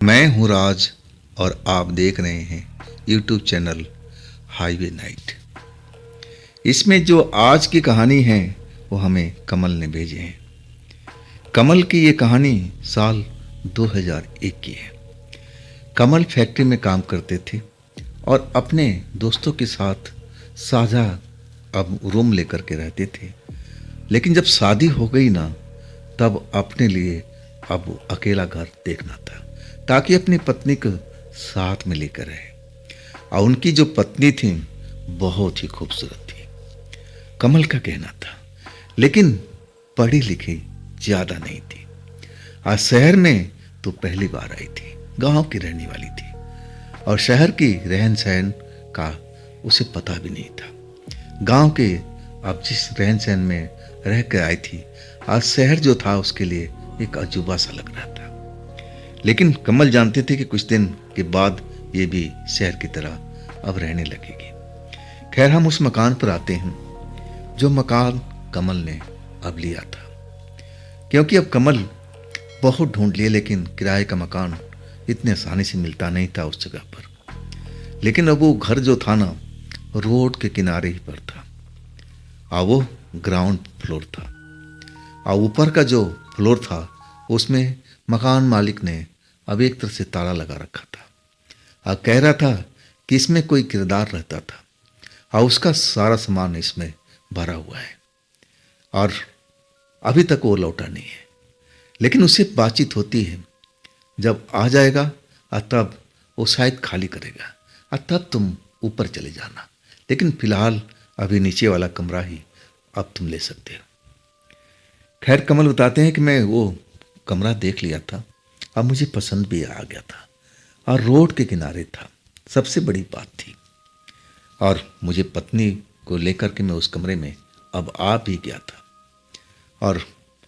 मैं हूँ राज और आप देख रहे हैं यूट्यूब चैनल हाईवे नाइट। इसमें जो आज की कहानी है वो हमें कमल ने भेजे हैं। कमल की ये कहानी साल 2001 की है। कमल फैक्ट्री में काम करते थे और अपने दोस्तों के साथ साझा अब रूम लेकर के रहते थे। लेकिन जब शादी हो गई ना, तब अपने लिए अब अकेला घर देखना था ताकि अपनी पत्नी को साथ में लेकर रहे। और उनकी जो पत्नी थी बहुत ही खूबसूरत थी, कमल का कहना था, लेकिन पढ़ी लिखी ज़्यादा नहीं थी। आज शहर में तो पहली बार आई थी, गांव की रहने वाली थी और शहर की रहन सहन का उसे पता भी नहीं था। गांव के अब जिस रहन सहन में रह कर आई थी, आज शहर जो था उसके लिए एक अजूबा सा लग रहा था। लेकिन कमल जानते थे कि कुछ दिन के बाद ये भी शहर की तरह अब रहने लगेगी। खैर, हम उस मकान पर आते हैं जो मकान कमल ने अब लिया था, क्योंकि अब कमल बहुत ढूंढ लिए, लेकिन किराए का मकान इतने आसानी से मिलता नहीं था उस जगह पर। लेकिन अब वो घर जो था ना, रोड के किनारे ही पर था और वो ग्राउंड फ्लोर था। और ऊपर का जो फ्लोर था उसमें मकान मालिक ने अब एक तरह से ताला लगा रखा था और कह रहा था कि इसमें कोई किरदार रहता था और उसका सारा सामान इसमें भरा हुआ है और अभी तक वो लौटा नहीं है। लेकिन उससे बातचीत होती है, जब आ जाएगा और तब वो शायद खाली करेगा और तब तुम ऊपर चले जाना, लेकिन फिलहाल अभी नीचे वाला कमरा ही अब तुम ले सकते हो। खैर, कमल बताते हैं कि मैं वो कमरा देख लिया था, अब मुझे पसंद भी आ गया था और रोड के किनारे था, सबसे बड़ी बात थी। और मुझे पत्नी को लेकर के मैं उस कमरे में अब आ भी गया था और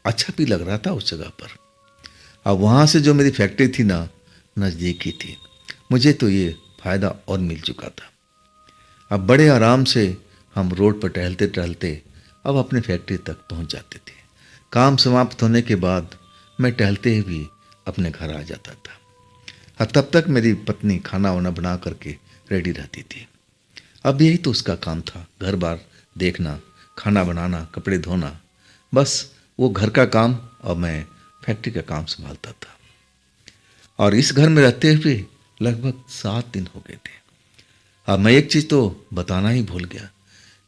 अच्छा भी लग रहा था उस जगह पर। अब वहाँ से जो मेरी फैक्ट्री थी ना, नज़दीक ही थी। मुझे तो ये फ़ायदा और मिल चुका था। अब बड़े आराम से हम रोड पर टहलते टहलते अब अपने फैक्ट्री तक पहुँच जाते थे। काम समाप्त होने के बाद मैं टहलते हुए अपने घर आ जाता था और तब तक मेरी पत्नी खाना वाना बना करके रेडी रहती थी। अब यही तो उसका काम था, घर बार देखना, खाना बनाना, कपड़े धोना, बस वो घर का काम और मैं फैक्ट्री का काम संभालता था। और इस घर में रहते हुए लगभग 7 दिन हो गए थे। अब मैं एक चीज़ तो बताना ही भूल गया,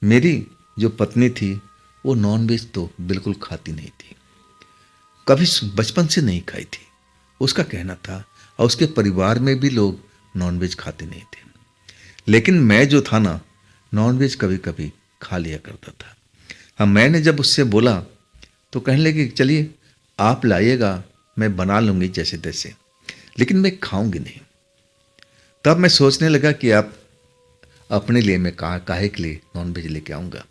मेरी जो पत्नी थी वो नॉनवेज तो बिल्कुल खाती नहीं थी, कभी बचपन से नहीं खाई थी, उसका कहना था। और उसके परिवार में भी लोग नॉनवेज खाते नहीं थे। लेकिन मैं जो था ना, नॉनवेज कभी कभी खा लिया करता था। हाँ, मैंने जब उससे बोला तो कहने लगी, चलिए आप लाइएगा, मैं बना लूँगी जैसे तैसे, लेकिन मैं खाऊंगी नहीं। तब मैं सोचने लगा कि आप अपने लिए मैं काहे के लिए नॉनवेज लेके आऊँगा।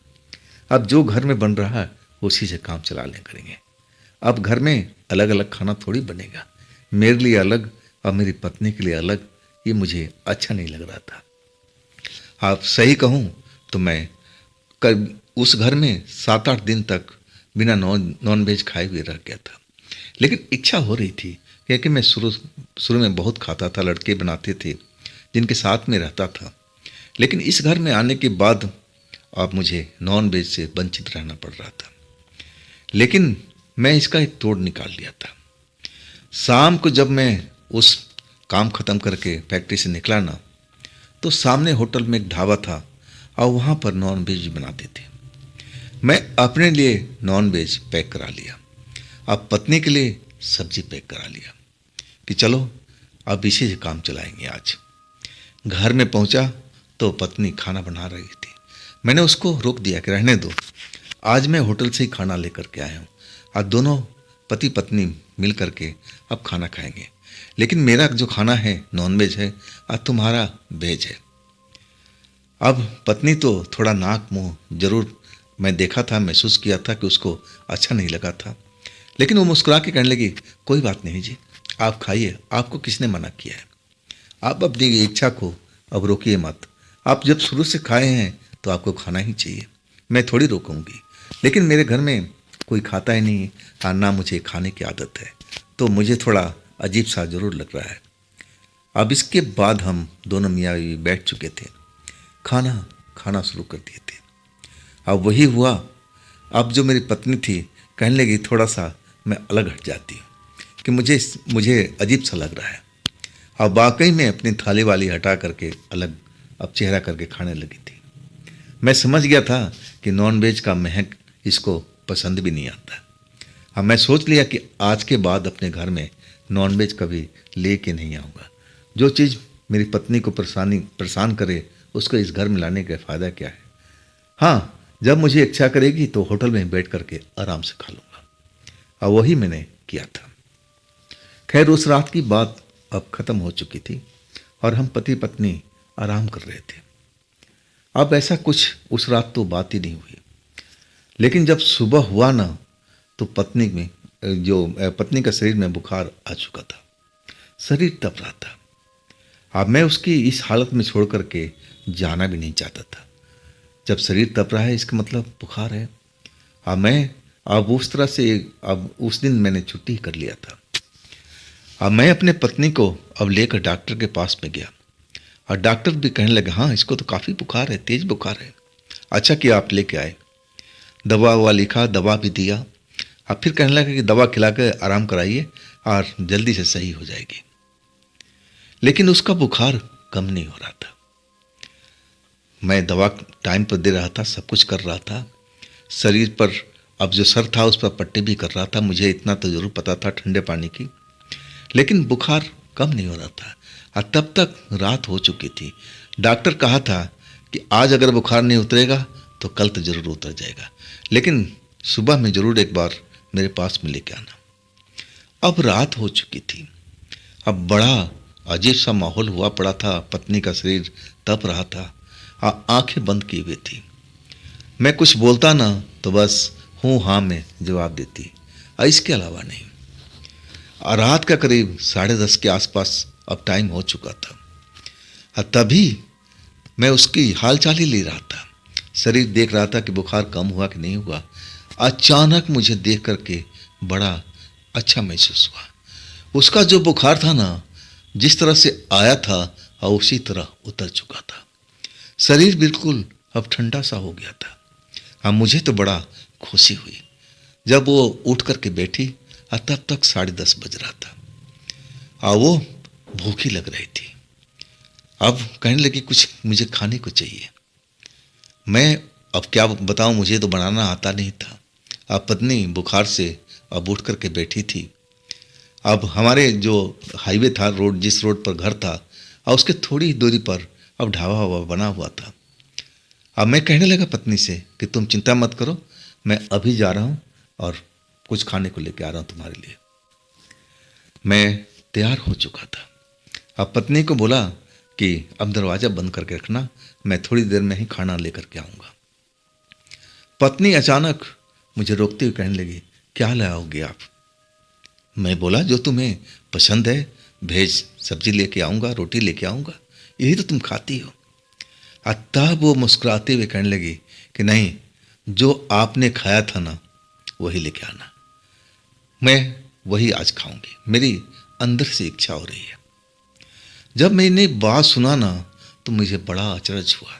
अब जो घर में बन रहा है उसी से काम चला लें करेंगे। अब घर में अलग अलग खाना थोड़ी बनेगा, मेरे लिए अलग और मेरी पत्नी के लिए अलग, ये मुझे अच्छा नहीं लग रहा था। आप सही कहूँ तो मैं उस घर में 7-8 दिन तक बिना नॉनवेज खाए हुए रह गया था। लेकिन इच्छा हो रही थी, क्योंकि मैं शुरू में बहुत खाता था, लड़के बनाते थे जिनके साथ में रहता था। लेकिन इस घर में आने के बाद अब मुझे नॉनवेज से वंचित रहना पड़ रहा था। लेकिन मैं इसका एक तोड़ निकाल लिया था। शाम को जब मैं उस काम ख़त्म करके फैक्ट्री से निकला ना, तो सामने होटल में एक ढाबा था और वहाँ पर नॉनवेज बनाते थे। मैं अपने लिए नॉनवेज पैक करा लिया, अब पत्नी के लिए सब्जी पैक करा लिया कि चलो अब इसी से काम चलाएंगे। आज घर में पहुँचा तो पत्नी खाना बना रही थी। मैंने उसको रोक दिया कि रहने दो, आज मैं होटल से ही खाना लेकर के आया हूँ और दोनों पति पत्नी मिल करके अब खाना खाएंगे। लेकिन मेरा जो खाना है नॉनवेज है और तुम्हारा वेज है। अब पत्नी तो थोड़ा नाक मुंह जरूर मैं देखा था, महसूस किया था कि उसको अच्छा नहीं लगा था, लेकिन वो मुस्कुरा के कहने लगी, कोई बात नहीं जी, आप खाइए, आपको किसने मना किया है। आप अपनी इच्छा को अब रोकिए मत, आप जब शुरू से खाए हैं तो आपको खाना ही चाहिए, मैं थोड़ी रोकूंगी। लेकिन मेरे घर में कोई खाता ही नहीं और ना मुझे खाने की आदत है, तो मुझे थोड़ा अजीब सा ज़रूर लग रहा है। अब इसके बाद हम दोनों मियाँ बीवी बैठ चुके थे, खाना खाना शुरू कर दिए थे। अब वही हुआ। अब जो मेरी पत्नी थी कहने लगी थोड़ा सा मैं अलग हट जाती हूँ कि मुझे अजीब सा लग रहा है। अब वाकई में अपनी थाली वाली हटा करके अलग अब चेहरा करके खाने लगी थी। मैं समझ गया था कि नॉन वेज का महक इसको पसंद भी नहीं आता। अब मैं सोच लिया कि आज के बाद अपने घर में नॉन वेज कभी ले के नहीं आऊँगा। जो चीज़ मेरी पत्नी को परेशान करे उसको इस घर में लाने का फ़ायदा क्या है। हाँ, जब मुझे इच्छा करेगी तो होटल में बैठ करके आराम से खा लूँगा। और वही मैंने किया था। खैर उस रात की बात अब ख़त्म हो चुकी थी और हम पति पत्नी आराम कर रहे थे। अब ऐसा कुछ उस रात तो बात ही नहीं हुई। लेकिन जब सुबह हुआ ना तो पत्नी का शरीर में बुखार आ चुका था, शरीर तप रहा था। अब मैं उसकी इस हालत में छोड़ करके जाना भी नहीं चाहता था। जब शरीर तप रहा है इसका मतलब बुखार है। अब उस तरह से अब उस दिन मैंने छुट्टी कर लिया था। अब मैं अपने पत्नी को अब लेकर डॉक्टर के पास में गया और डॉक्टर भी कहने लगे हाँ इसको तो काफ़ी बुखार है, तेज बुखार है। अच्छा किया आप लेके आए। दवा ववा लिखा, दवा भी दिया। अब फिर कहने लगा कि दवा खिला कर आराम कराइए और जल्दी से सही हो जाएगी। लेकिन उसका बुखार कम नहीं हो रहा था। मैं दवा टाइम पर दे रहा था, सब कुछ कर रहा था। शरीर पर अब जो सर था उस पर पट्टी भी कर रहा था। मुझे इतना तो ज़रूर पता था ठंडे पानी की, लेकिन बुखार कम नहीं हो रहा था। और तब तक रात हो चुकी थी। डॉक्टर कहा था कि आज अगर बुखार नहीं उतरेगा तो कल तो ज़रूर उतर जाएगा, लेकिन सुबह में ज़रूर एक बार मेरे पास में लेके आना। अब रात हो चुकी थी। अब बड़ा अजीब सा माहौल हुआ पड़ा था। पत्नी का शरीर तप रहा था, आंखें बंद की हुई थी। मैं कुछ बोलता ना तो बस हूँ हाँ में जवाब देती, और इसके अलावा नहीं। और रात का करीब 10:30 के आसपास अब टाइम हो चुका था। और तभी मैं उसकी हालचाल ही ले रहा था, शरीर देख रहा था कि बुखार कम हुआ कि नहीं हुआ। अचानक मुझे देख करके बड़ा अच्छा महसूस हुआ। उसका जो बुखार था ना, जिस तरह से आया था और उसी तरह उतर चुका था। शरीर बिल्कुल अब ठंडा सा हो गया था। अब मुझे तो बड़ा खुशी हुई जब वो उठ करके बैठी और तब तक 10:30 बज रहा था और वो भूखी लग रही थी। अब कहने लगी कुछ मुझे खाने को चाहिए। मैं अब क्या बताऊं, मुझे तो बनाना आता नहीं था। अब पत्नी बुखार से अब उठ करके बैठी थी। अब हमारे जो हाईवे था, रोड जिस रोड पर घर था और उसके थोड़ी ही दूरी पर अब ढाबा हुआ बना हुआ था। अब मैं कहने लगा पत्नी से कि तुम चिंता मत करो, मैं अभी जा रहा हूँ और कुछ खाने को लेके आ रहा हूँ तुम्हारे लिए। मैं तैयार हो चुका था। अब पत्नी को बोला कि अब दरवाज़ा बंद करके रखना, मैं थोड़ी देर में ही खाना लेकर के आऊँगा। पत्नी अचानक मुझे रोकते हुए कहने लगी क्या लाओगे आप। मैं बोला जो तुम्हें पसंद है, भेज सब्जी लेके आऊँगा, रोटी लेके आऊँगा, यही तो तुम खाती हो। तब वो मुस्कुराते हुए कहने लगी कि नहीं, जो आपने खाया था ना वही लेके आना, मैं वही आज खाऊंगी, मेरी अंदर से इच्छा हो रही है। जब मैंने बात सुना ना तो मुझे बड़ा अचरज हुआ।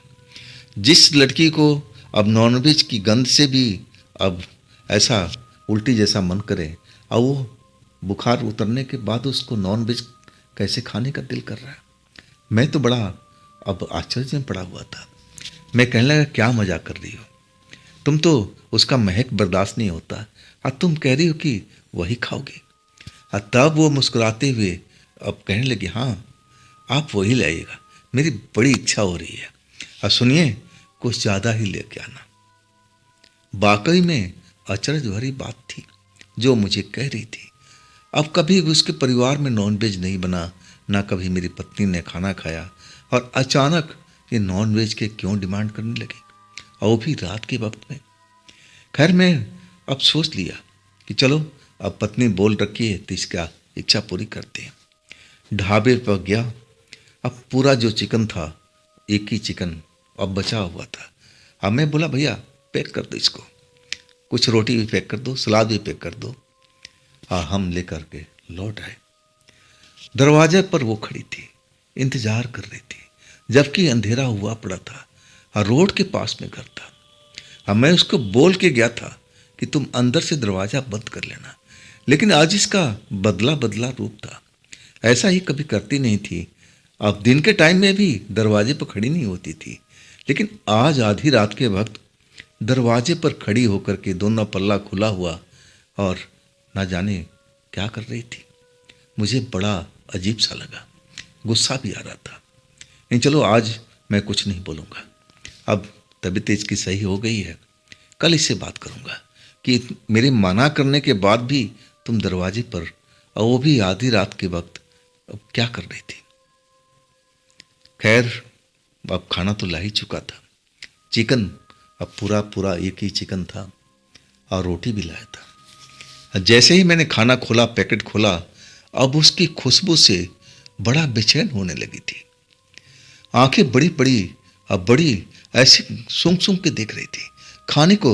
जिस लड़की को अब नॉनवेज की गंध से भी अब ऐसा उल्टी जैसा मन करे और वो बुखार उतरने के बाद उसको नॉनवेज कैसे खाने का दिल कर रहा है। मैं तो बड़ा अब आश्चर्य में पड़ा हुआ था। मैं कहने लगा क्या मजाक कर रही हो, तुम तो उसका महक बर्दाश्त नहीं होता और तुम कह रही हो कि वही खाओगे। और तब वो मुस्कुराते हुए अब कहने लगी हाँ आप वही लाइएगा, मेरी बड़ी इच्छा हो रही है, और सुनिए कुछ ज़्यादा ही लेके आना। वाकई में अचरज भरी बात थी जो मुझे कह रही थी। अब कभी भी उसके परिवार में नॉनवेज नहीं बना, ना कभी मेरी पत्नी ने खाना खाया, और अचानक ये नॉनवेज के क्यों डिमांड करने लगे, और वो भी रात के वक्त में। खैर मैं अब सोच लिया कि चलो अब पत्नी बोल रखी है तो इसका इच्छा पूरी करते हैं। ढाबे पर गया। अब पूरा जो चिकन था, एक ही चिकन अब बचा हुआ था। अब मैं बोला भैया पैक कर दो इसको, कुछ रोटी भी पैक कर दो, सलाद भी पैक कर दो। हम लेकर के लौट आए। दरवाजे पर वो खड़ी थी। इंतजार कर रही थी, जबकि अंधेरा हुआ पड़ा था और रोड के पास में घर था। अब मैं उसको बोल के गया था कि तुम अंदर से दरवाज़ा बंद कर लेना, लेकिन आज इसका बदला बदला रूप था। ऐसा ही कभी करती नहीं थी। अब दिन के टाइम में भी दरवाजे पर खड़ी नहीं होती थी, लेकिन आज आधी रात के वक्त दरवाजे पर खड़ी होकर के दोनों पल्ला खुला हुआ और ना जाने क्या कर रही थी। मुझे बड़ा अजीब सा लगा, गुस्सा भी आ रहा था। लेकिन चलो आज मैं कुछ नहीं बोलूँगा। अब तबीयत इसकी सही हो गई है, कल इससे बात करूँगा कि मेरे मना करने के बाद भी तुम दरवाजे पर, और वो भी आधी रात के वक्त, अब क्या कर रही थी। खैर, अब खाना तो ला ही चुका था। चिकन, अब पूरा पूरा एक ही चिकन था और रोटी भी लाया था। जैसे ही मैंने खाना खोला, पैकेट खोला, अब उसकी खुशबू से बड़ा बेचैन होने लगी थी। आंखें बड़ी बड़ी, अब बड़ी ऐसी सूंघ सूंघ के देख रही थी खाने को,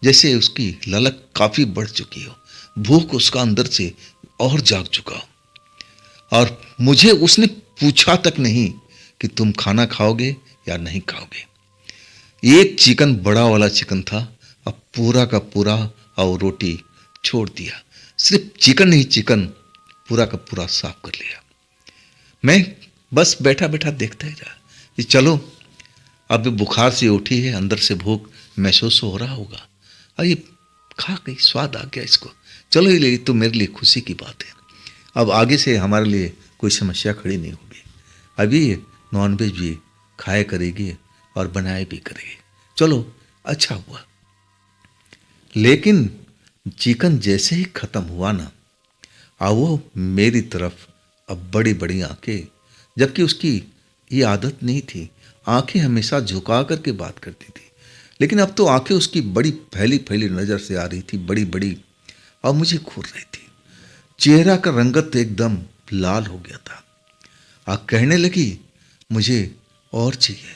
जैसे उसकी ललक काफ़ी बढ़ चुकी हो, भूख उसका अंदर से और जाग चुका हो। और मुझे उसने पूछा तक नहीं कि तुम खाना खाओगे या नहीं खाओगे। एक चिकन, बड़ा वाला चिकन था, अब पूरा का पूरा और रोटी छोड़ दिया। सिर्फ चिकन ही चिकन पूरा का पूरा साफ कर लिया। मैं बस बैठा बैठा देखता ही रहा कि चलो, अब बुखार से उठी है, अंदर से भूख महसूस हो रहा होगा, और ये खा गई, स्वाद आ गया इसको। चलो, ये तो मेरे लिए खुशी की बात है। अब आगे से हमारे लिए कोई समस्या खड़ी नहीं होगी। अभी नॉनवेज भी खाया करेगी और बनाए भी करेगी। चलो, अच्छा हुआ। लेकिन चिकन जैसे ही ख़त्म हुआ ना, वो मेरी तरफ अब बड़ी बड़ी आंखें, जबकि उसकी ये आदत नहीं थी। आंखें हमेशा झुका करके बात करती थी, लेकिन अब तो आंखें उसकी बड़ी फैली फैली नज़र से आ रही थी, बड़ी बड़ी, और मुझे घूर रही थी। चेहरा का रंगत एकदम लाल हो गया था। कहने लगी, मुझे और चाहिए,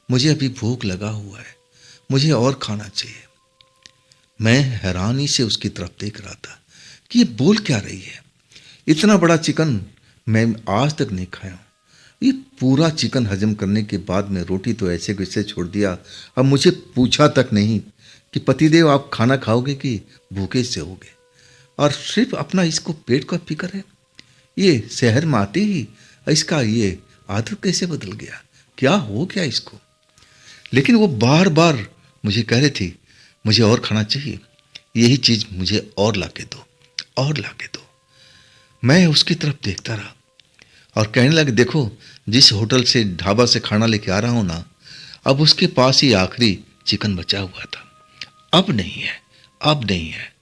मुझे अभी भूख लगा हुआ है, मुझे और खाना चाहिए। मैं हैरानी से उसकी तरफ देख रहा था कि ये बोल क्या रही है। इतना बड़ा चिकन मैं आज तक नहीं खाया हूँ। ये पूरा चिकन हजम करने के बाद में रोटी तो ऐसे कैसे छोड़ दिया। अब मुझे पूछा तक नहीं कि पतिदेव आप खाना खाओगे कि भूखे से होगे, और सिर्फ अपना इसको पेट का फिक्र है। ये शहर में आते ही इसका ये आदत कैसे बदल गया, क्या हो गया इसको। लेकिन वो बार बार मुझे कह रही थी, मुझे और खाना चाहिए, यही चीज़ मुझे और ला के दो, और ला के दो। मैं उसकी तरफ देखता रहा और कहने लगे, देखो, जिस होटल से, ढाबा से खाना लेके आ रहा हूँ ना, अब उसके पास ही आखिरी चिकन बचा हुआ था। अब नहीं है, अब नहीं है।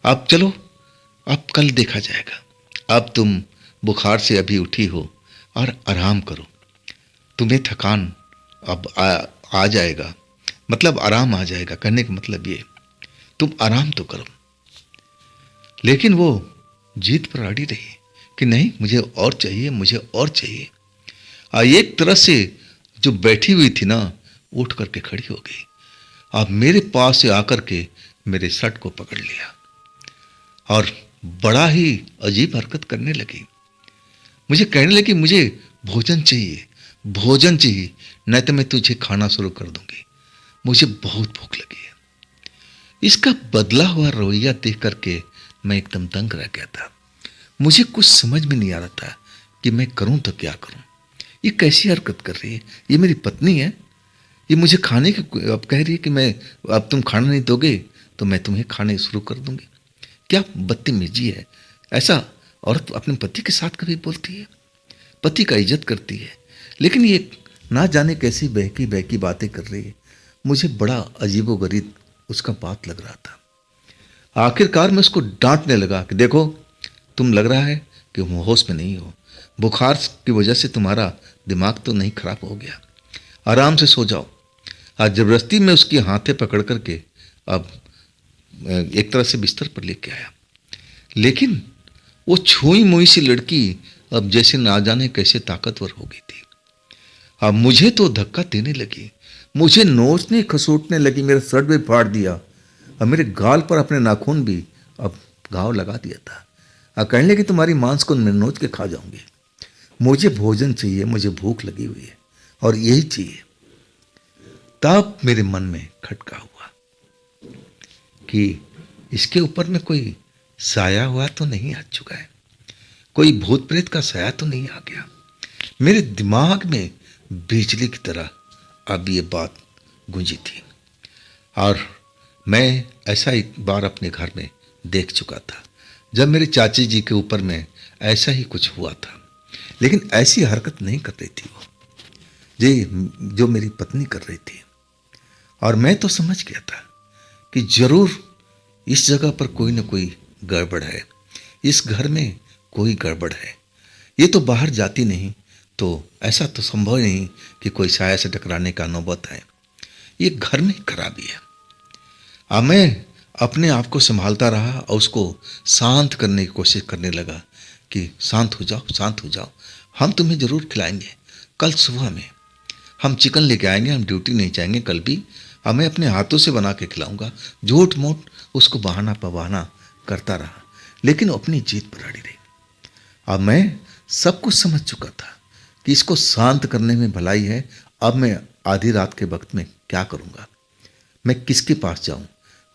अब चलो, अब कल देखा जाएगा। अब तुम बुखार से अभी उठी हो और आराम करो, तुम्हें थकान अब आ जाएगा, मतलब आराम आ जाएगा। करने का मतलब ये, तुम आराम तो करो। लेकिन वो जीत पर अड़ी रही कि नहीं, मुझे और चाहिए, मुझे और चाहिए। एक तरह से जो बैठी हुई थी ना, उठ करके खड़ी हो गई। अब मेरे पास से आकर के मेरे शर्ट को पकड़ लिया और बड़ा ही अजीब हरकत करने लगी। मुझे कहने लगी, मुझे भोजन चाहिए, भोजन चाहिए, नहीं तो मैं तुझे खाना शुरू कर दूंगी, मुझे बहुत भूख लगी है। इसका बदला हुआ रवैया देख करके मैं एकदम दंग रह गया था। मुझे कुछ समझ में नहीं आ रहा था कि मैं करूं तो क्या करूं। ये कैसी हरकत कर रही है, ये मेरी पत्नी है, ये मुझे खाने की अब कह रही है कि मैं, अब तुम खाना नहीं दोगे तो मैं तुम्हें खाने शुरू कर दूंगी। क्या बदतमीजी है। ऐसा औरत अपने पति के साथ कभी बोलती है, पति का इज्जत करती है, लेकिन ये ना जाने कैसी बहकी बहकी बातें कर रही है। मुझे बड़ा अजीबोगरीब उसका बात लग रहा था। आखिरकार मैं उसको डांटने लगा कि देखो, तुम लग रहा है कि होश में नहीं हो, बुखार की वजह से तुम्हारा दिमाग तो नहीं खराब हो गया, आराम से सो जाओ। आज जबरदस्ती में उसकी हाथें पकड़ करके अब एक तरह से बिस्तर पर लेके आया। लेकिन वो छुई मुई सी लड़की अब जैसे ना जाने कैसे ताकतवर हो गई थी। अब मुझे तो धक्का देने लगी, मुझे नोचने खसोटने लगी, मेरा शर्ट भी फाड़ दिया और मेरे गाल पर अपने नाखून भी अब घाव लगा दिया था। कहने लगी, तुम्हारी मांस को मैं नोच के खा जाऊंगी। मुझे भोजन चाहिए, मुझे भूख लगी हुई है और यही चाहिए। तब मेरे मन में खटका हुआ कि इसके ऊपर में कोई साया हुआ तो नहीं आ चुका है, कोई भूत प्रेत का साया तो नहीं आ गया। मेरे दिमाग में बिजली की तरह अब ये बात गूंजी थी। और मैं ऐसा एक बार अपने घर में देख चुका था, जब मेरे चाची जी के ऊपर में ऐसा ही कुछ हुआ था, लेकिन ऐसी हरकत नहीं कर रही थी वो जी जो मेरी पत्नी कर रही थी। और मैं तो समझ गया था कि जरूर इस जगह पर कोई ना कोई गड़बड़ है, इस घर में कोई गड़बड़ है। ये तो बाहर जाती नहीं तो ऐसा तो संभव नहीं कि कोई साया से टकराने का नौबत है, ये घर में खराबी है। अब मैं अपने आप को संभालता रहा और उसको शांत करने की कोशिश करने लगा कि शांत हो जाओ, शांत हो जाओ, हम तुम्हें ज़रूर खिलाएंगे। कल सुबह में हम चिकन लेके आएंगे, हम ड्यूटी नहीं जाएंगे कल भी, अब मैं अपने हाथों से बना के खिलाऊंगा। झूठ मूठ उसको बहाना पवाना करता रहा, लेकिन अपनी जीत पर अड़ी रही। अब मैं सब कुछ समझ चुका था कि इसको शांत करने में भलाई है। अब मैं आधी रात के वक्त में क्या करूँगा, मैं किसके पास जाऊँ,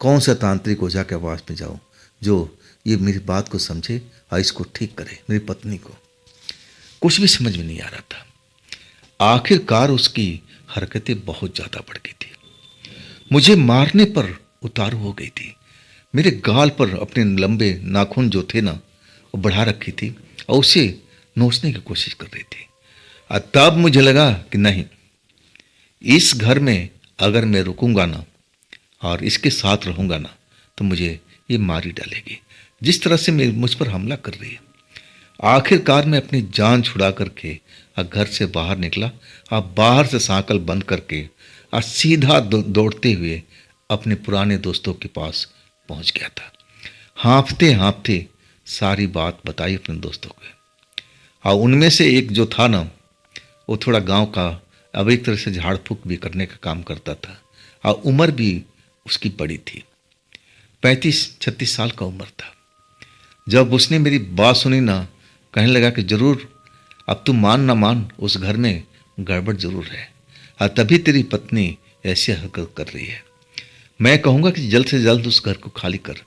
कौन सा तांत्रिक ओझा के पास में जाऊँ जो ये मेरी बात को समझे और इसको ठीक करे। मेरी पत्नी को कुछ भी समझ में नहीं आ रहा था। आखिरकार उसकी हरकतें बहुत ज़्यादा बढ़ गई थी, मुझे मारने पर उतारू हो गई थी। मेरे गाल पर अपने लंबे नाखून जो थे ना वो बढ़ा रखी थी और उसे नोचने की कोशिश कर रही थी। और तब मुझे लगा कि नहीं, इस घर में अगर मैं रुकूंगा ना और इसके साथ रहूंगा ना तो मुझे ये मार ही डालेगी, जिस तरह से मुझ पर हमला कर रही है। आखिरकार मैं अपनी जान छुड़ा करके घर से बाहर निकला और बाहर से सांकल बंद करके और सीधा दौड़ते हुए अपने पुराने दोस्तों के पास पहुंच गया था। हाँफते हाँफते सारी बात बताई अपने दोस्तों को। और उनमें से एक जो था ना, वो थोड़ा गांव का अब एक तरह से झाड़ फूक भी करने का काम करता था और उम्र भी उसकी बड़ी थी, 35-36 साल का उम्र था। जब उसने मेरी बात सुनी ना, कहने लगा कि जरूर अब तू मान ना मान, उस घर में गड़बड़ जरूर है और तभी तेरी पत्नी ऐसी हरकत कर रही है। मैं कहूँगा कि जल्द से जल्द उस घर को खाली कर।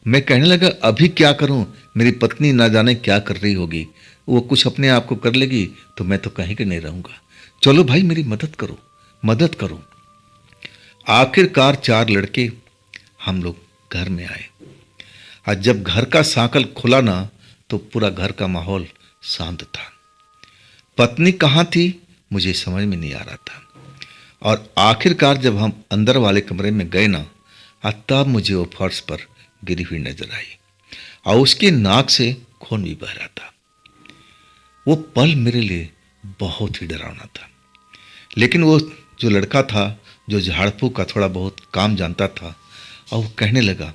मैं कहने लगा अभी क्या करूँ, मेरी पत्नी ना जाने क्या कर रही होगी, वो कुछ अपने आप को कर लेगी तो मैं तो कहीं के नहीं रहूँगा। चलो भाई मेरी मदद करो, मदद करो। आखिरकार 4 लड़के हम लोग घर में आए और जब घर का सांकल खुला ना तो पूरा घर का माहौल शांत था। पत्नी कहाँ थी मुझे समझ में नहीं आ रहा था। और आखिरकार जब हम अंदर वाले कमरे में गए ना, तब मुझे वो फर्श पर गिरी हुई नजर आई और उसके नाक से खून भी बह रहा था। वो पल मेरे लिए बहुत ही डरावना था, लेकिन वो जो लड़का था जो झाड़ फूक का थोड़ा बहुत काम जानता था, और वो कहने लगा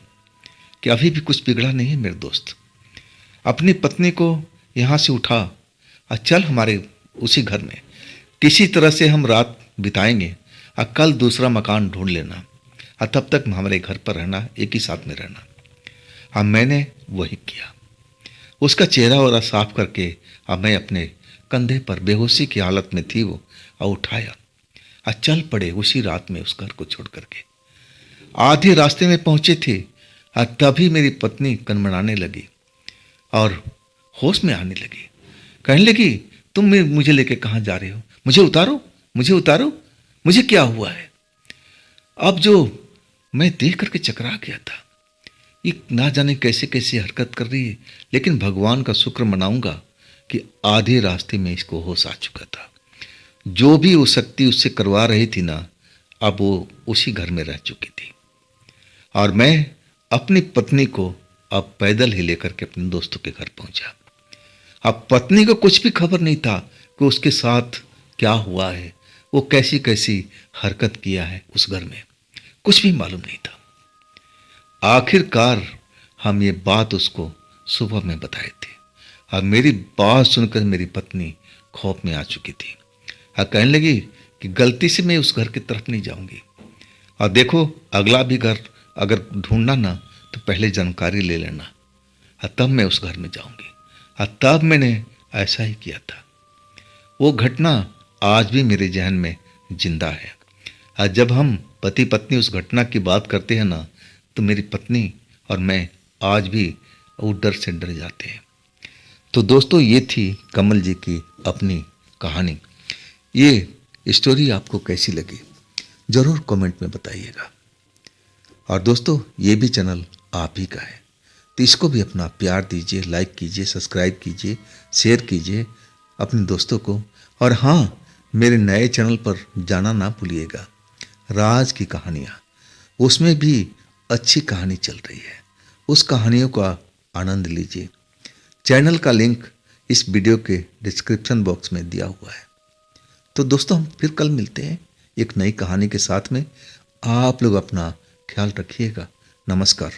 कि अभी भी कुछ बिगड़ा नहीं है मेरे दोस्त, अपनी पत्नी को यहाँ से उठा और चल हमारे उसी घर में, किसी तरह से हम रात बिताएंगे और कल दूसरा मकान ढूंढ लेना और तब तक हमारे घर पर रहना, एक ही साथ में रहना। अब मैंने वही किया। उसका चेहरा वरा साफ करके अब मैं अपने कंधे पर बेहोशी की हालत में थी वो और उठाया और चल पड़े उसी रात में उस घर को छोड़ करके। आधे रास्ते में पहुंचे थे और तभी मेरी पत्नी कनमनाने लगी और होश में आने लगी। कहने लगी तुम मुझे लेके कहाँ जा रहे हो, मुझे उतारो, मुझे उतारो, मुझे क्या हुआ है। अब जो मैं देख करके चकरा गया था, ये ना जाने कैसे कैसे हरकत कर रही है, लेकिन भगवान का शुक्र मनाऊंगा कि आधे रास्ते में इसको होश आ चुका था। जो भी वो शक्ति उससे करवा रही थी ना, अब वो उसी घर में रह चुकी थी। और मैं अपनी पत्नी को अब पैदल ही लेकर के अपने दोस्तों के घर पहुंचा। अब पत्नी को कुछ भी खबर नहीं था कि उसके साथ क्या हुआ है, वो कैसी कैसी हरकत किया है उस घर में, कुछ भी मालूम नहीं था। आखिरकार हम ये बात उसको सुबह में बताए थे और मेरी बात सुनकर मेरी पत्नी खौफ में आ चुकी थी और कहने लगी कि गलती से मैं उस घर की तरफ नहीं जाऊंगी, और देखो अगला भी घर अगर ढूंढना ना तो पहले जानकारी ले लेना और तब मैं उस घर में जाऊंगी। और तब मैंने ऐसा ही किया था। वो घटना आज भी मेरे जहन में जिंदा है। आज जब हम पति पत्नी उस घटना की बात करते हैं ना, तो मेरी पत्नी और मैं आज भी वो डर से डर जाते हैं। तो दोस्तों, ये थी कमल जी की अपनी कहानी। ये स्टोरी आपको कैसी लगी ज़रूर कमेंट में बताइएगा। और दोस्तों, ये भी चैनल आप ही का है, तो इसको भी अपना प्यार दीजिए, लाइक कीजिए, सब्सक्राइब कीजिए, शेयर कीजिए अपने दोस्तों को। और हाँ, मेरे नए चैनल पर जाना ना भूलिएगा, राज की कहानियाँ, उसमें भी अच्छी कहानी चल रही है, उस कहानियों का आनंद लीजिए। चैनल का लिंक इस वीडियो के डिस्क्रिप्शन बॉक्स में दिया हुआ है। तो दोस्तों, हम फिर कल मिलते हैं एक नई कहानी के साथ में। आप लोग अपना ख्याल रखिएगा। नमस्कार।